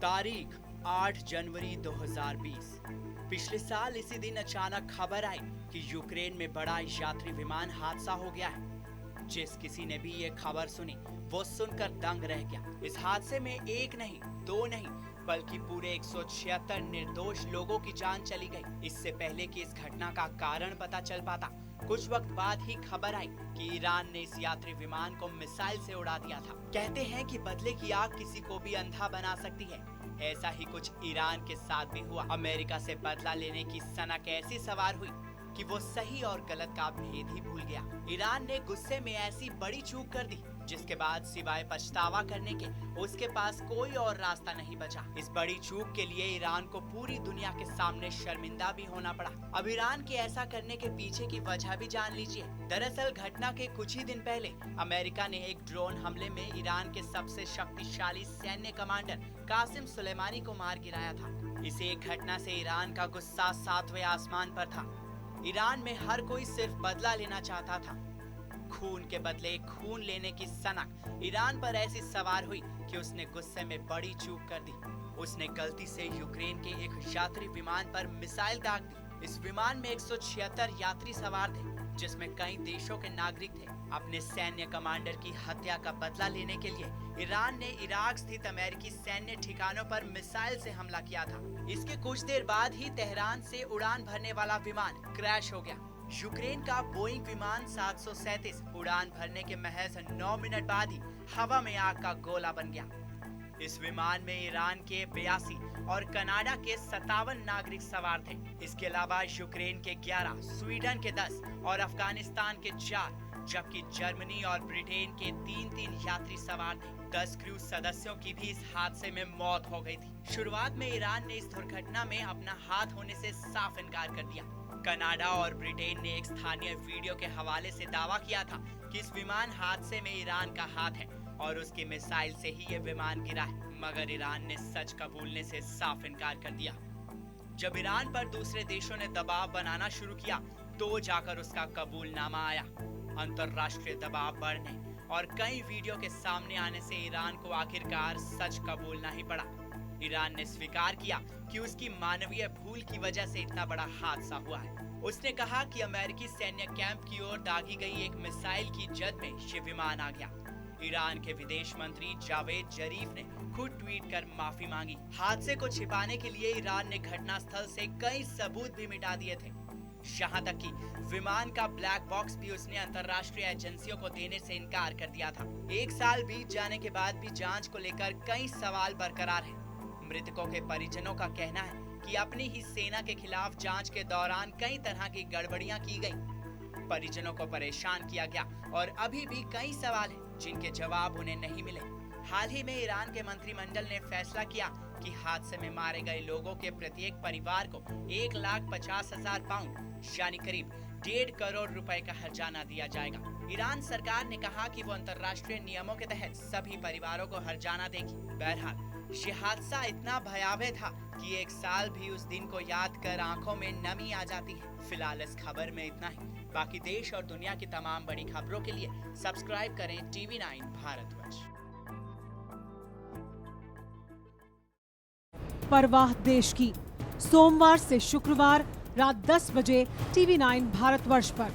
तारीख 8 जनवरी 2020। पिछले साल इसी दिन अचानक खबर आई कि यूक्रेन में बड़ा यात्री विमान हादसा हो गया है। जिस किसी ने भी ये खबर सुनी वो सुनकर दंग रह गया। इस हादसे में एक नहीं, दो नहीं, बल्कि पूरे 176 निर्दोष लोगों की जान चली गई। इससे पहले कि इस घटना का कारण पता चल पाता, कुछ वक्त बाद ही खबर आई कि ईरान ने इस यात्री विमान को मिसाइल से उड़ा दिया था। कहते हैं कि बदले की आग किसी को भी अंधा बना सकती है। ऐसा ही कुछ ईरान के साथ भी हुआ। अमेरिका से बदला लेने की सनक ऐसी सवार हुई कि वो सही और गलत का भेद ही भूल गया। ईरान ने गुस्से में ऐसी बड़ी चूक कर दी जिसके बाद सिवाय पछतावा करने के उसके पास कोई और रास्ता नहीं बचा। इस बड़ी चूक के लिए ईरान को पूरी दुनिया के सामने शर्मिंदा भी होना पड़ा। अब ईरान के ऐसा करने के पीछे की वजह भी जान लीजिए। दरअसल घटना के कुछ ही दिन पहले अमेरिका ने एक ड्रोन हमले में ईरान के सबसे शक्तिशाली सैन्य कमांडर कासिम सुलेमानी को मार गिराया था। इस एक घटना से ईरान का गुस्सा 7वें आसमान पर था। ईरान में हर कोई सिर्फ बदला लेना चाहता था। खून के बदले खून लेने की सनक ईरान पर ऐसी सवार हुई कि उसने गुस्से में बड़ी चूक कर दी। उसने गलती से यूक्रेन के एक यात्री विमान पर मिसाइल दाग दी। इस विमान में 176 यात्री सवार थे, जिसमें कई देशों के नागरिक थे। अपने सैन्य कमांडर की हत्या का बदला लेने के लिए ईरान ने इराक स्थित अमेरिकी सैन्य ठिकानों पर मिसाइल से हमला किया था। इसके कुछ देर बाद ही तेहरान से उड़ान भरने वाला विमान क्रैश हो गया। यूक्रेन का बोइंग विमान 737 उड़ान भरने के महज 9 मिनट बाद ही हवा में आग का गोला बन गया। इस विमान में ईरान के 82 और कनाडा के 57 नागरिक सवार थे। इसके अलावा यूक्रेन के 11, स्वीडन के 10 और अफगानिस्तान के 4, जबकि जर्मनी और ब्रिटेन के 3-3 यात्री सवार थे। 10 क्रू सदस्यों की भी इस हादसे में मौत हो गई थी। शुरुआत में ईरान ने इस दुर्घटना में अपना हाथ होने से साफ इनकार कर दिया। कनाडा और ब्रिटेन ने एक स्थानीय वीडियो के हवाले से दावा किया था कि इस विमान हादसे में ईरान का हाथ है और उसकी मिसाइल से ही ये विमान गिरा है। मगर ईरान ने सच कबूलने से साफ इनकार कर दिया। जब ईरान पर दूसरे देशों ने दबाव बनाना शुरू किया तो जाकर उसका कबूलनामा आया। अंतर्राष्ट्रीय दबाव बढ़ने और कई वीडियो के सामने आने से ईरान को आखिरकार सच कबूलना ही पड़ा। ईरान ने स्वीकार किया कि उसकी मानवीय भूल की वजह से इतना बड़ा हादसा हुआ है। उसने कहा कि अमेरिकी सैन्य कैंप की ओर दागी गई एक मिसाइल की जद में ये विमान आ गया। ईरान के विदेश मंत्री जावेद जरीफ ने खुद ट्वीट कर माफी मांगी। हादसे को छिपाने के लिए ईरान ने घटनास्थल से कई सबूत भी मिटा दिए थे। यहाँ तक कि विमान का ब्लैक बॉक्स भी उसने अंतर्राष्ट्रीय एजेंसियों को देने से इनकार कर दिया था। 1 साल बीत जाने के बाद भी जांच को लेकर कई सवाल बरकरार हैं। मृतकों के परिजनों का कहना है कि अपनी ही सेना के खिलाफ जांच के दौरान कई तरह की गड़बड़ियां की गईं। परिजनों को परेशान किया गया और अभी भी कई सवाल हैं जिनके जवाब उन्हें नहीं मिले। हाल ही में ईरान के मंत्रिमंडल ने फैसला किया कि हादसे में मारे गए लोगों के प्रत्येक परिवार को 1,50,000 पाउंड यानी करीब 1.5 करोड़ रुपए का हर्जाना दिया जाएगा। ईरान सरकार ने कहा कि वो अंतर्राष्ट्रीय नियमों के तहत सभी परिवारों को हर्जाना देगी। बहरहाल ये हादसा इतना भयावह था कि 1 साल भी उस दिन को याद कर आंखों में नमी आ जाती है। फिलहाल इस खबर में इतना ही। बाकी देश और दुनिया की तमाम बड़ी खबरों के लिए सब्सक्राइब करें TV9 भारतवर्ष। परवाह देश की, सोमवार से शुक्रवार रात 10 बजे TV9 भारतवर्ष पर।